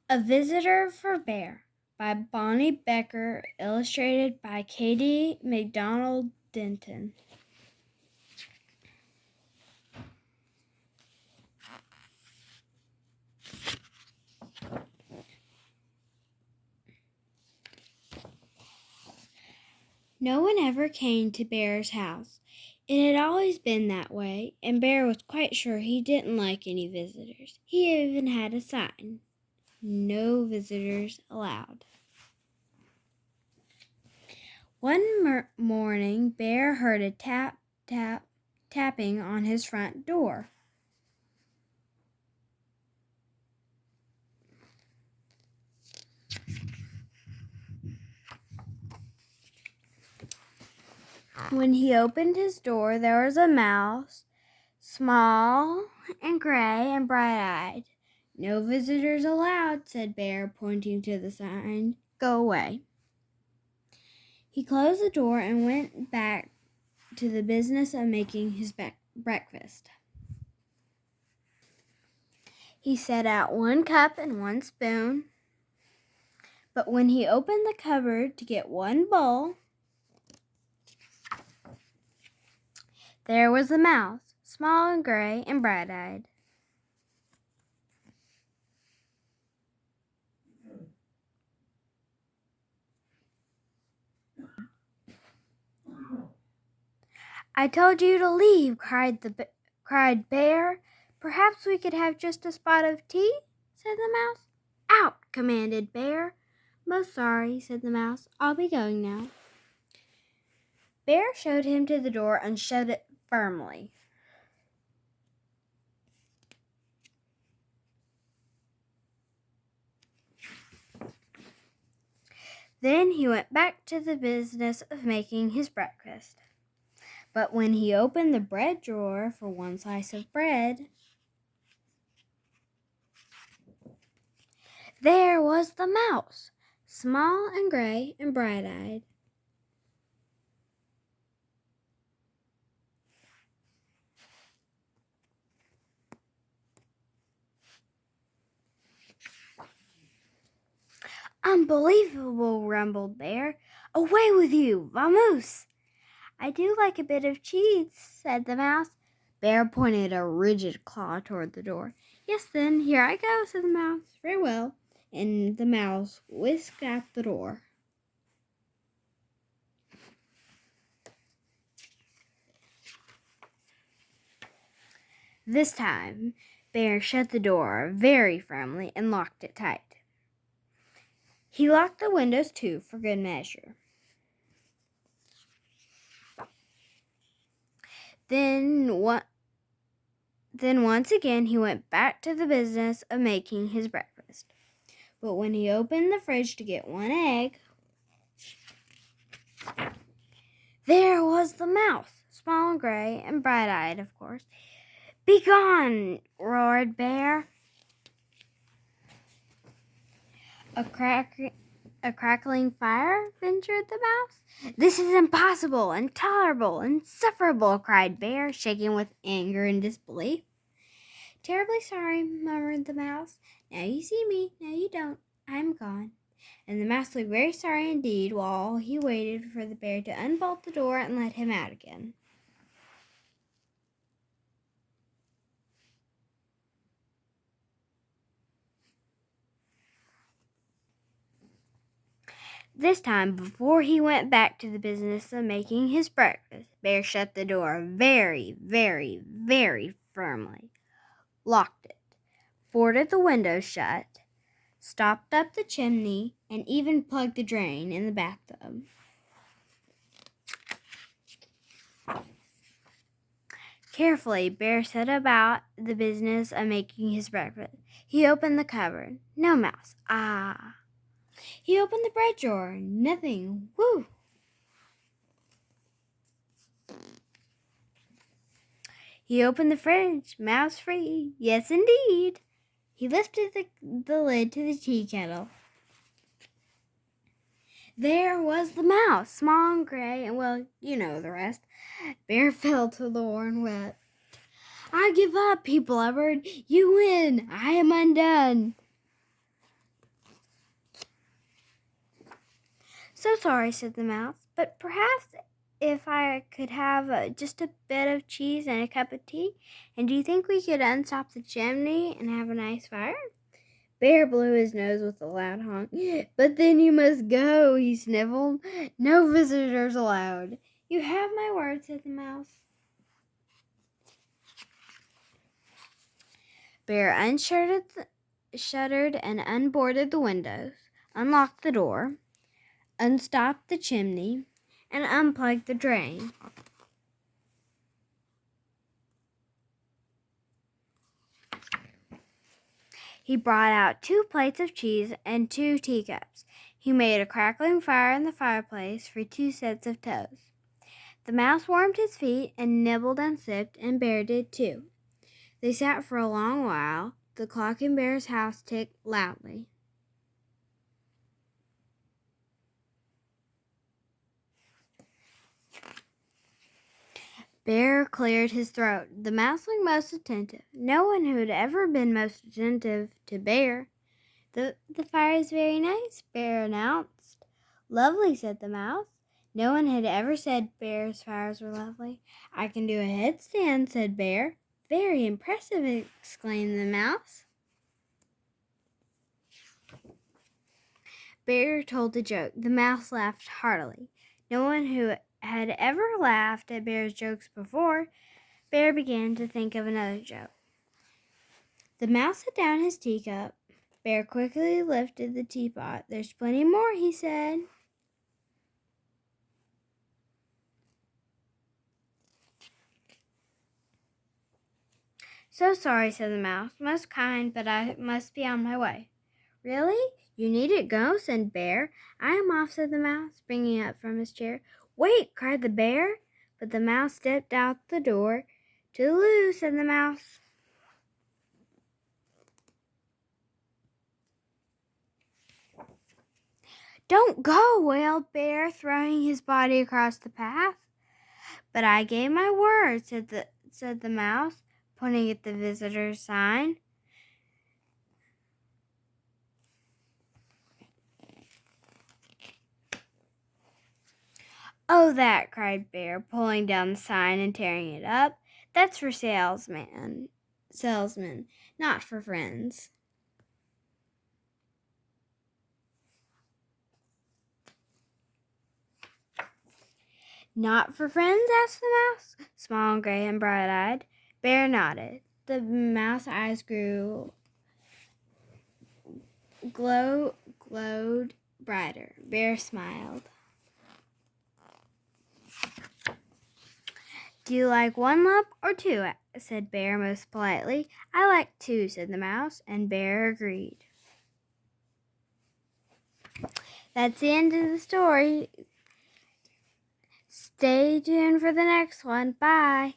A Visitor for Bear by Bonnie Becker, illustrated by Katie McDonald Denton. No one ever came to Bear's house. It had always been that way, and Bear was quite sure he didn't like any visitors. He even had a sign, "No visitors allowed." One morning, Bear heard a tapping on his front door. When he opened his door, there was a mouse, small and gray and bright-eyed. "No visitors allowed," said Bear, pointing to the sign. "Go away." He closed the door and went back to the business of making his breakfast. He set out 1 cup and 1 spoon, but when he opened the cupboard to get 1 bowl, there was the mouse, small and gray and bright-eyed. "I told you to leave," cried Bear. "Perhaps we could have just a spot of tea," said the mouse. "Out!" commanded Bear. "Most sorry," said the mouse. "I'll be going now." Bear showed him to the door and shut it firmly. Then he went back to the business of making his breakfast. But when he opened the bread drawer for 1 slice of bread, there was the mouse, small and gray and bright-eyed. "Unbelievable," rumbled Bear. "Away with you, vamoose!" "I do like a bit of cheese," said the mouse. Bear pointed a rigid claw toward the door. "Yes, then, here I go," said the mouse. "Very well." And the mouse whisked out the door. This time, Bear shut the door very firmly and locked it tight. He locked the windows too, for good measure. Then once again he went back to the business of making his breakfast. But when he opened the fridge to get 1 egg, there was the mouse, small and gray and bright-eyed, of course. "Be gone!" roared Bear. A crackling fire?" ventured the mouse. "This is impossible, intolerable, insufferable!" cried Bear, shaking with anger and disbelief. "Terribly sorry," murmured the mouse. "Now you see me, now you don't. I'm gone." And the mouse looked very sorry indeed while he waited for the bear to unbolt the door and let him out again. This time, before he went back to the business of making his breakfast, Bear shut the door very, very, very firmly, locked it, boarded the windows shut, stopped up the chimney, and even plugged the drain in the bathtub. Carefully, Bear set about the business of making his breakfast. He opened the cupboard. No mouse. Ah! He opened the bread drawer. Nothing. Whew! He opened the fridge. Mouse free. Yes, indeed. He lifted the lid to the tea kettle. There was the mouse, small and gray, and well, you know the rest. Bear fell to the floor and wept. "I give up," he blubbered. "You win. I am undone." So sorry, said the mouse, but perhaps if I could have just a bit of cheese and a cup of tea, and do you think we could unstop the chimney and have a nice fire? Bear blew his nose with a loud honk. But then you must go, he sniffled. No visitors allowed. You have my word, said the mouse. Bear shuttered and unboarded the windows, unlocked the door, unstopped the chimney, and unplugged the drain. He brought out 2 plates of cheese and 2 teacups. He made a crackling fire in the fireplace for 2 sets of toes. The mouse warmed his feet and nibbled and sipped, and Bear did too. They sat for a long while. The clock in Bear's house ticked loudly. Bear cleared his throat. The mouse looked most attentive. No one who had ever been most attentive to Bear. The fire is very nice, Bear announced. Lovely, said the mouse. No one had ever said Bear's fires were lovely. I can do a headstand, said Bear. Very impressive, exclaimed the mouse. Bear told a joke. The mouse laughed heartily. No one who had ever laughed at Bear's jokes before. Bear began to think of another joke. The mouse set down his teacup. Bear quickly lifted the teapot. There's plenty more, he said. So sorry, said the mouse. Most kind, but I must be on my way. Really? You needn't go, said Bear. I am off, said the mouse, springing up from his chair. Wait, cried the bear. But the mouse stepped out the door. Toodaloo, said the mouse. Don't go, wailed Bear, throwing his body across the path. But I gave my word, said the mouse, pointing at the visitor's sign. Oh, that, cried Bear, pulling down the sign and tearing it up. That's for salesmen, not for friends. Not for friends? Asked the mouse, small and gray and bright-eyed. Bear nodded. The mouse eyes glowed brighter. Bear smiled. Do you like 1 lump or 2? Said Bear most politely. I like 2, said the mouse, and Bear agreed. That's the end of the story. Stay tuned for the next one. Bye.